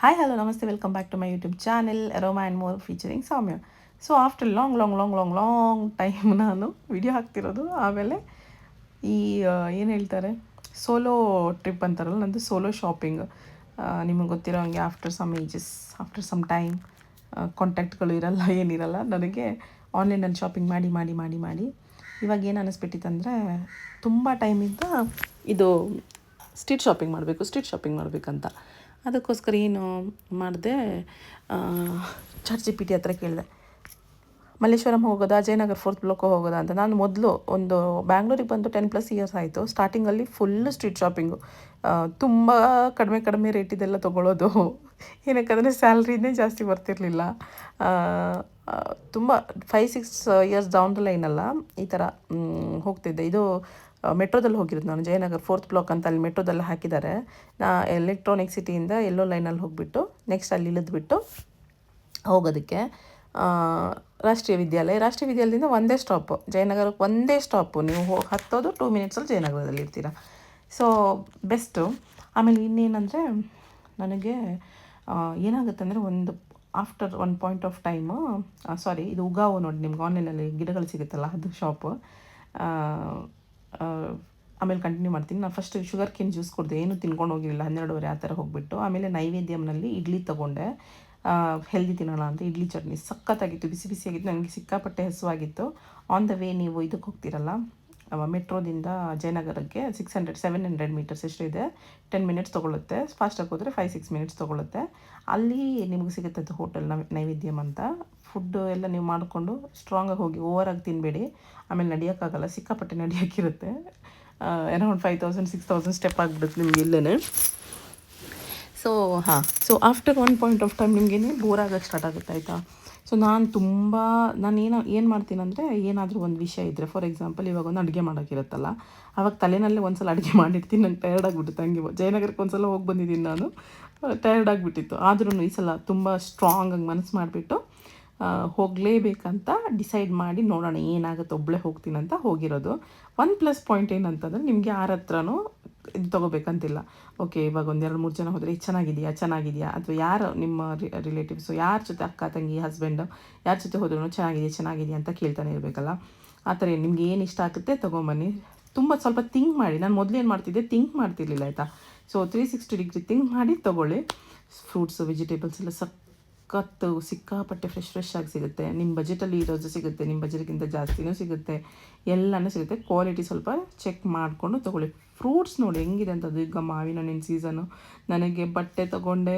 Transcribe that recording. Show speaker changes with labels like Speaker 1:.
Speaker 1: Hi, hello, namaste, welcome back to my YouTube channel, Aroma and More featuring Soumya. So after long time ನಾನು video ಹಾಕ್ತಿರೋದು. ಆಮೇಲೆ ಈ ಏನು ಹೇಳ್ತಾರೆ, solo trip ಅಂತಾರಲ್ಲ, ನಂದು ಸೋಲೋ ಶಾಪಿಂಗ್. ನಿಮಗೆ ಗೊತ್ತಿರೋ ಹಂಗೆ after some ages, after some time ಕಾಂಟ್ಯಾಕ್ಟ್ಗಳು ಇರಲ್ಲ, ಏನಿರಲ್ಲ. ನನಗೆ ಆನ್ಲೈನಲ್ಲಿ ಶಾಪಿಂಗ್ ಮಾಡಿ ಮಾಡಿ ಮಾಡಿ ಮಾಡಿ ಇವಾಗ ಏನು ಅನ್ನಿಸ್ಬಿಟ್ಟಿತ್ತಂದರೆ, ತುಂಬ ಟೈಮಿಂದ ಇದು ಸ್ಟ್ರೀಟ್ ಶಾಪಿಂಗ್ ಮಾಡಬೇಕಂತ. ಅದಕ್ಕೋಸ್ಕರ ಏನು ಮಾಡಿದೆ, ಚಾಟ್ ಜಿ ಪಿ ಟಿ ಹತ್ರ ಕೇಳಿದೆ, ಮಲ್ಲೇಶ್ವರಂ ಹೋಗೋದಾ, ಜಯನಗರ್ 4th ಬ್ಲಾಕ್ ಹೋಗೋದಾ ಅಂತ. ನಾನು ಮೊದಲು ಒಂದು ಬ್ಯಾಂಗ್ಳೂರಿಗೆ ಬಂದು 10+ ಇಯರ್ಸ್ ಆಯಿತು. ಸ್ಟಾರ್ಟಿಂಗಲ್ಲಿ ಫುಲ್ಲು ಸ್ಟ್ರೀಟ್ ಶಾಪಿಂಗು, ತುಂಬ ಕಡಿಮೆ ರೇಟಿದೆಲ್ಲ ತೊಗೊಳ್ಳೋದು. ಏನಕ್ಕಂದರೆ ಸ್ಯಾಲ್ರಿನೇ ಜಾಸ್ತಿ ಬರ್ತಿರಲಿಲ್ಲ. ತುಂಬ 5-6 ಇಯರ್ಸ್ ಡೌನ್ ದ ಲೈನಲ್ಲ ಈ ಥರ ಹೋಗ್ತಿದ್ದೆ. ಇದು ಮೆಟ್ರೋದಲ್ಲಿ ಹೋಗಿರೋದು ನಾನು, ಜಯನಗರ್ 4th ಬ್ಲಾಕ್ ಅಂತ ಅಲ್ಲಿ ಮೆಟ್ರೋದಲ್ಲಿ ಹಾಕಿದ್ದಾರೆ. ಎಲೆಕ್ಟ್ರಾನಿಕ್ ಸಿಟಿಯಿಂದ ಎಲ್ಲೋ ಲೈನಲ್ಲಿ ಹೋಗಿಬಿಟ್ಟು ನೆಕ್ಸ್ಟ್ ಅಲ್ಲಿ ಇಳಿದ್ಬಿಟ್ಟು ಹೋಗೋದಕ್ಕೆ ರಾಷ್ಟ್ರೀಯ ವಿದ್ಯಾಲಯದಿಂದ ಒಂದೇ ಸ್ಟಾಪು, ಜಯನಗರಕ್ಕೆ ಒಂದೇ ಸ್ಟಾಪು. ನೀವು ಹತ್ತೋದು 2 ಮಿನಿಟ್ಸಲ್ಲಿ ಜಯನಗರದಲ್ಲಿ ಇರ್ತೀರ. So best. ಆಮೇಲೆ ಇನ್ನೇನಂದರೆ, ನನಗೆ ಏನಾಗುತ್ತೆ ಅಂದರೆ, ಒಂದು after one point of time, ಇದು ಉಗಾವು ನೋಡಿ, ನಿಮ್ಗೆ ಆನ್ಲೈನಲ್ಲಿ ಗಿಡಗಳು ಸಿಗುತ್ತಲ್ಲ, ಅದು ಶಾಪು. ಆಮೇಲೆ ಕಂಟಿನ್ಯೂ ಮಾಡ್ತೀನಿ. ನಾನು ಫಸ್ಟ್ ಶುಗರ್ ಕೇನ್ ಜ್ಯೂಸ್ ಕುಡಿದೆ, ಏನು ತಿನ್ಕೊಂಡು ಹೋಗಿರಲಿಲ್ಲ, 12:30 ಆ ಥರ ಹೋಗಿಬಿಟ್ಟು. ಆಮೇಲೆ ನೈವೇದ್ಯಂನಲ್ಲಿ ಇಡ್ಲಿ ತೊಗೊಂಡೆ, ಹೆಲ್ದಿ ತಿನ್ನೋಣ ಅಂತ. ಇಡ್ಲಿ ಚಟ್ನಿ ಸಖತ್ತಾಗಿತ್ತು, ಬಿಸಿ ಬಿಸಿಯಾಗಿತ್ತು. ನನಗೆ ಸಿಕ್ಕಾಪಟ್ಟೆ ಹಸುವಾಗಿತ್ತು. ಆನ್ ದ ವೇ ನೀವು ಇದಕ್ಕೆ ಹೋಗ್ತಿರಲ್ಲ, ಮೆಟ್ರೋದಿಂದ ಜಯನಗರಕ್ಕೆ 700 ಮೀಟರ್ಸ್ ಎಷ್ಟು ಇದೆ, 10 ಮಿನಿಟ್ಸ್ ತೊಗೊಳುತ್ತೆ. ಫಾಸ್ಟಾಗಿ ಹೋದರೆ 5-6 ಮಿನಿಟ್ಸ್ ತೊಗೊಳುತ್ತೆ. ಅಲ್ಲಿ ನಿಮಗೆ ಸಿಗುತ್ತೆ ಹೋಟೆಲ್ ನೈವೇದ್ಯಂ ಅಂತ. ಫುಡ್ಡು ಎಲ್ಲ ನೀವು ಮಾಡಿಕೊಂಡು ಸ್ಟ್ರಾಂಗಾಗಿ ಹೋಗಿ, ಓವರಾಗಿ ತಿನ್ನಬೇಡಿ, ಆಮೇಲೆ ನಡೆಯೋಕ್ಕಾಗಲ್ಲ, ಸಿಕ್ಕಾಪಟ್ಟೆ ನಡೆಯೋಕ್ಕಿರುತ್ತೆ. ಅರೌಂಡ್ 5000-6000 ಸ್ಟೆಪ್ ಆಗಿಬಿಡುತ್ತೆ ನಿಮ್ಗೆ ಇಲ್ಲೇ. So after one point of time ನಿಮಗೇನೆ ಬೋರ್ ಆಗೋಕ್ಕೆ ಸ್ಟಾರ್ಟ್ ಆಗುತ್ತೆ, ಆಯಿತಾ. ಸೊ ಏನು ಮಾಡ್ತೀನಂದರೆ, ಏನಾದರೂ ಒಂದು ವಿಷಯ ಇದ್ದರೆ, ಫಾರ್ ಎಕ್ಸಾಂಪಲ್ ಇವಾಗ ಒಂದು ಅಡುಗೆ ಮಾಡೋಕ್ಕಿರುತ್ತಲ್ಲ, ಆವಾಗ ತಲೆನಲ್ಲೇ ಒಂದು ಸಲ ಅಡುಗೆ ಮಾಡಿರ್ತೀನಿ. ನಂಗೆ ಟಯರ್ಡ್ ಆಗಿಬಿಡುತ್ತೆ. ಹಂಗೆ ಜಯನಗರಕ್ಕೆ ಒಂದು ಸಲ ಹೋಗಿ ಬಂದಿದ್ದೀನಿ ನಾನು, ಟಯರ್ಡ್ ಆಗಿಬಿಟ್ಟಿತ್ತು. ಆದ್ರೂ ಈ ಸಲ ತುಂಬ ಸ್ಟ್ರಾಂಗಾಗಿ ಮನಸ್ಸು ಮಾಡಿಬಿಟ್ಟು ಹೋಗಲೇಬೇಕಂತ ಡಿಸೈಡ್ ಮಾಡಿ, ನೋಡೋಣ ಏನಾಗುತ್ತೆ, ಒಬ್ಬಳೇ ಹೋಗ್ತೀನಂತ ಹೋಗಿರೋದು. ಒನ್ ಪ್ಲಸ್ ಪಾಯಿಂಟ್ ಏನಂತಂದರೆ, ನಿಮಗೆ ಯಾರ ಹತ್ರನೂ ಇದು ತೊಗೋಬೇಕಂತಿಲ್ಲ. ಓಕೆ, ಇವಾಗ ಒಂದು 2-3 ಜನ ಹೋದರೆ ಚೆನ್ನಾಗಿದೆಯಾ, ಅಥವಾ ಯಾರು ನಿಮ್ಮ ರಿಲೇಟಿವ್ಸು, ಯಾರ ಜೊತೆ ಅಕ್ಕ ತಂಗಿ ಹಸ್ಬೆಂಡು ಯಾರ ಜೊತೆ ಹೋದ್ರೂ ಚೆನ್ನಾಗಿದೆಯಾ ಅಂತ ಕೇಳ್ತಾನೆ ಇರಬೇಕಲ್ಲ. ಆ ಥರ ನಿಮ್ಗೆ ಏನು ಇಷ್ಟ ಆಗುತ್ತೆ ತೊಗೊಂಬನ್ನಿ. ತುಂಬ ಸ್ವಲ್ಪ ಥಿಂಕ್ ಮಾಡಿ. ನಾನು ಮೊದಲು ಏನು ಮಾಡ್ತಿದ್ದೆ, ಥಿಂಕ್ ಮಾಡ್ತಿರ್ಲಿಲ್ಲ, ಆಯಿತಾ. ಸೊ 360 ಡಿಗ್ರಿ ಥಿಂಕ್ ಮಾಡಿ ತೊಗೊಳ್ಳಿ. ಫ್ರೂಟ್ಸು, ವೆಜಿಟೇಬಲ್ಸ್ ಎಲ್ಲ ಸಿಕ್ಕಾಪಟ್ಟೆ ಫ್ರೆಶ್ ಆಗಿ ಸಿಗುತ್ತೆ. ನಿಮ್ಮ ಬಜೆಟಲ್ಲಿ ಇರೋದು ಸಿಗುತ್ತೆ, ನಿಮ್ಮ ಬಜೆಟ್ಗಿಂತ ಜಾಸ್ತಿನೂ ಸಿಗುತ್ತೆ, ಎಲ್ಲನೂ ಸಿಗುತ್ತೆ. ಕ್ವಾಲಿಟಿ ಸ್ವಲ್ಪ ಚೆಕ್ ಮಾಡಿಕೊಂಡು ತೊಗೊಳ್ಳಿ. ಫ್ರೂಟ್ಸ್ ನೋಡಿ ಹೆಂಗಿದೆ ಅಂತ. ಅದು ಈಗ ಮಾವಿನ ಹಣ್ಣಿನ ಸೀಸನು. ನನಗೆ ಬಟ್ಟೆ ತೊಗೊಂಡೆ,